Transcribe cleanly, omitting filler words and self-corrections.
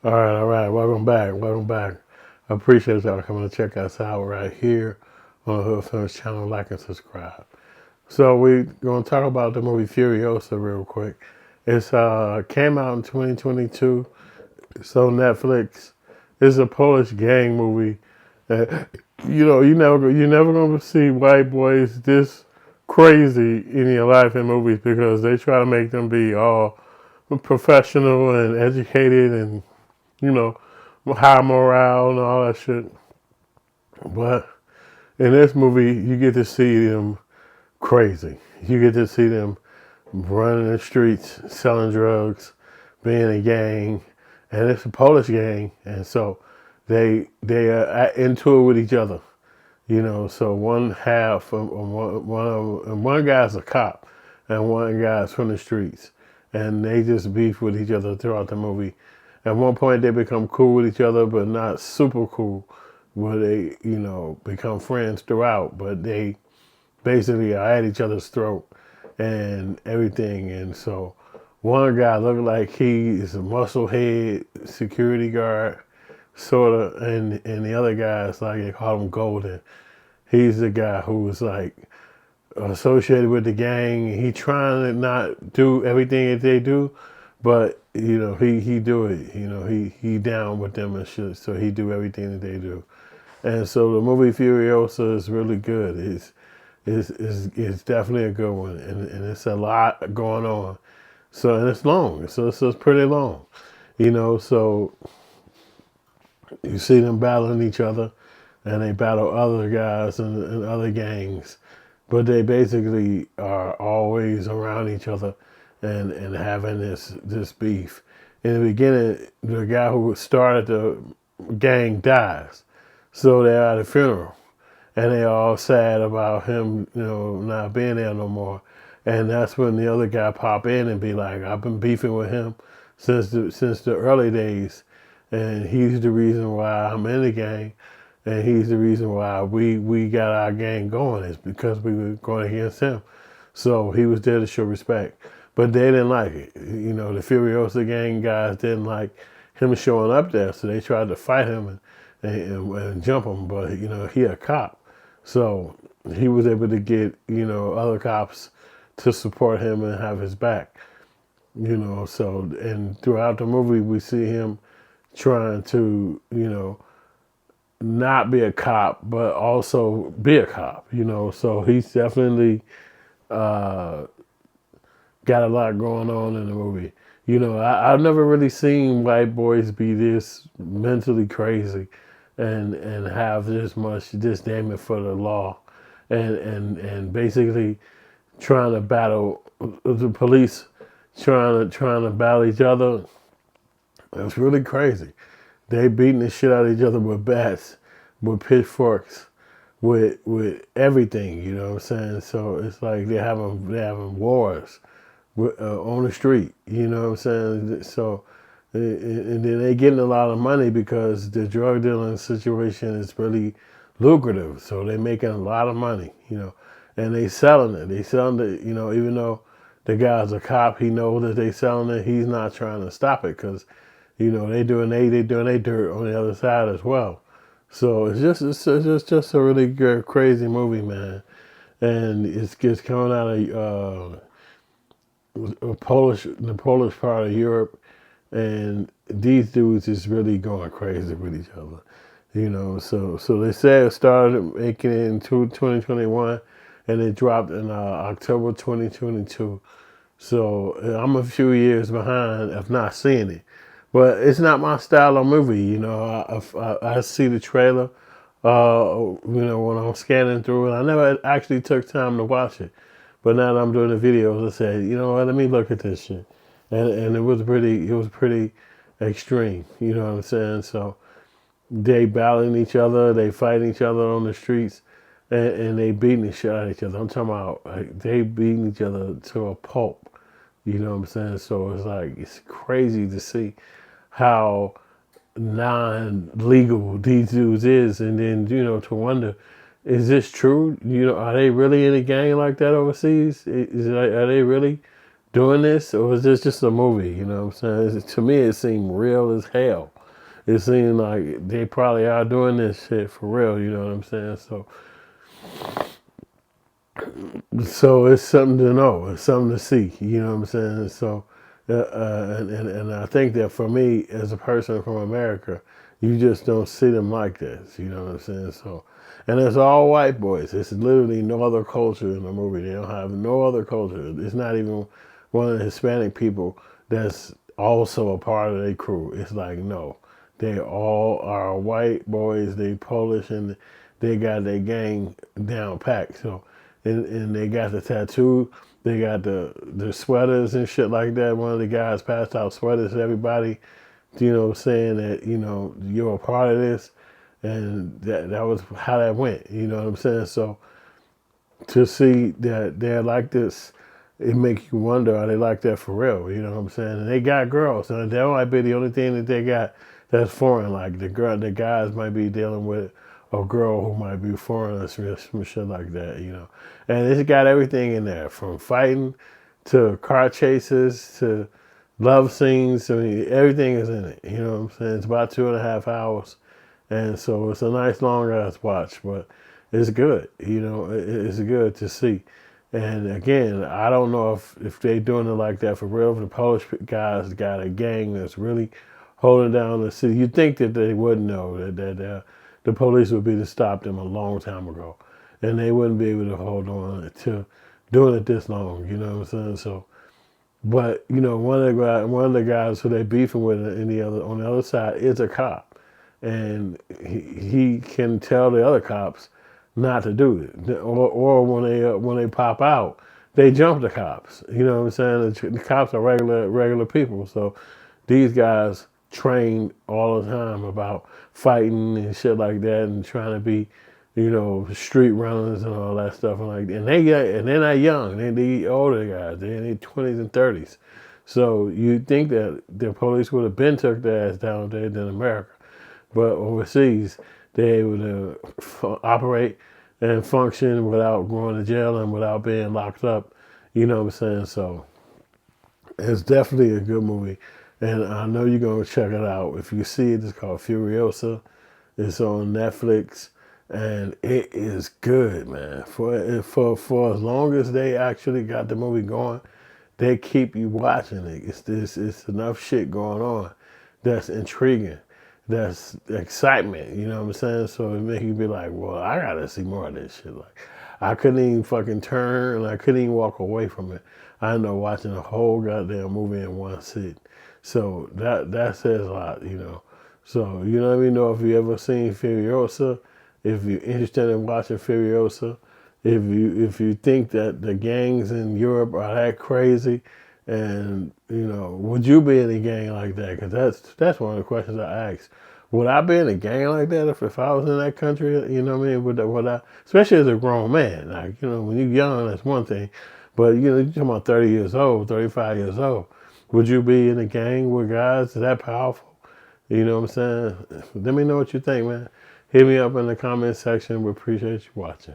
All right. Welcome back. I appreciate y'all coming to check us out right here on the Hood Films channel. Like and subscribe. So we're gonna talk about the movie Furiosa real quick. It's came out in 2022. It's on Netflix. It's a Polish gang movie. Uh, you never gonna see white boys this crazy in your life in movies because they try to make them be all professional and educated and you know high morale and all that shit. But in this movie, you get to see them crazy. You get to see them running the streets, selling drugs, being a gang, and it's a Polish gang, and so they are into it with each other. So one half of one guy's a cop, and one guy's from the streets, and they just beef with each other throughout the movie. At one point, they become cool with each other, but not super cool. Where they, become friends throughout, but they basically are at each other's throat and everything. And so one guy looked like he is a musclehead security guard, sort of, and the other guy is like they call him Golden. He's the guy who was like associated with the gang. He trying to not do everything that they do, but he do it. He down with them and shit. So he do everything that they do. And so the movie Furiosa is really good. It's definitely a good one, and it's a lot going on. So and it's long. So it's pretty long. So you see them battling each other, and they battle other guys and other gangs, but they basically are always around each other and having this beef. In the beginning, the guy who started the gang dies, so they're at a funeral, and they all sad about him, not being there no more. And that's when the other guy pop in and be like, "I've been beefing with him since the early days, and he's the reason why I'm in the gang, and he's the reason why we got our gang going is because we were going against him." So he was there to show respect, but they didn't like it. The Furiosa gang guys didn't like him showing up there, so they tried to fight him and jump him. But he a cop, so he was able to get other cops to support him and have his back. So and throughout the movie we see him trying to not be a cop but also be a cop. So he's definitely uh, got a lot going on in the movie. I've never really seen white boys be this mentally crazy and have this much disdain for the law and basically trying to battle the police, trying to battle each other. It's really crazy. They beating the shit out of each other with bats, with pitchforks, with everything. You know what I'm saying? So it's like they're having wars on the street. You know what I'm saying? So and then they getting a lot of money because the drug dealing situation is really lucrative. So they're making a lot of money. And they selling it. They selling it. Even though the guy's a cop, he knows that they selling it. He's not trying to stop it because they doing they dirt on the other side as well. So it's just a really good, crazy movie, man. And it's coming out of the Polish part of Europe, and these dudes is really going crazy with each other. So they say it started making it in 2021, and it dropped in October 2022. So I'm a few years behind of not seeing it, but it's not my style of movie. I see the trailer, when I'm scanning through it. I never actually took time to watch it, but now that I'm doing the videos, I said, you know what, let me look at this shit, and it was pretty extreme. You know what I'm saying? So they battling each other, they fighting each other on the streets, and they beating the shit out of each other. I'm talking about like they beating each other to a pulp. You know what I'm saying? So it's like it's crazy to see how non-legal these dudes is, and then to wonder, is this true? Are they really in a gang like that overseas? Are they really doing this, or was this just a movie? You know what I'm saying? To me, it seemed real as hell. It seemed like they probably are doing this shit for real. You know what I'm saying? So it's something to know. It's something to see. You know what I'm saying? So, and I think that for me, as a person from America, you just don't see them like this. You know what I'm saying? So, and it's all white boys. It's literally no other culture in the movie. They don't have no other culture. It's not even one of the Hispanic people that's also a part of their crew. It's like, no. They all are white boys. They Polish and they got their gang down packed. So, and they got the tattoo. They got the sweaters and shit like that. One of the guys passed out sweaters to everybody, you know, saying that, you know, you're a part of this. And that was how that went. You know what I'm saying? So to see that they're like this, it makes you wonder, are they like that for real? You know what I'm saying? And they got girls. And that might be the only thing that they got that's foreign. Like the guys might be dealing with a girl who might be foreign or some shit like that, you know. And it's got everything in there, from fighting to car chases to love scenes. I mean, everything is in it. You know what I'm saying? It's about 2.5 hours. And so it's a nice long ass watch, but it's good. You know, it's good to see. And again, I don't know if they're doing it like that for real. If the Polish guys got a gang that's really holding down the city, you'd think that they would know that the police would be to stop them a long time ago, and they wouldn't be able to hold on to doing it this long. You know what I'm saying? So, but you know, one of the guys who they beefing with on the other side is a cop, and he can tell the other cops not to do it, or when they pop out, they jump the cops. You know what I'm saying? The cops are regular people, so these guys train all the time about fighting and shit like that, and trying to be, you know, street runners and all that stuff, and they're not young. They older guys. They're in their 20s and 30s. So you'd think that the police would have been took their ass down there than America, but overseas they're able to operate and function without going to jail and without being locked up. You know what I'm saying? So it's definitely a good movie, and I know you're gonna check it out. If you see it, it's called Furiosa. It's on Netflix, and it is good, man. For as long as they actually got the movie going, they keep you watching it. It's enough shit going on that's intriguing, that's excitement. You know what I'm saying? So it make you be like, well, I gotta see more of this shit. Like, I couldn't even fucking turn, and I couldn't even walk away from it. I ended up watching the whole goddamn movie in one sit. So that says a lot, you know. So you know, let me know if you ever seen Furiosa, if you're interested in watching Furiosa, if you think that the gangs in Europe are that crazy, and you know, would you be in a gang like that? Because that's one of the questions I ask. Would I be in a gang like that if I was in that country? You know what I mean? Would I, especially as a grown man? Like, you know, when you're young, that's one thing, but you know, you're talking about 30 years old, 35 years old. Would you be in a gang with guys that powerful? You know what I'm saying? Let me know what you think, man. Hit me up in the comment section. We appreciate you watching.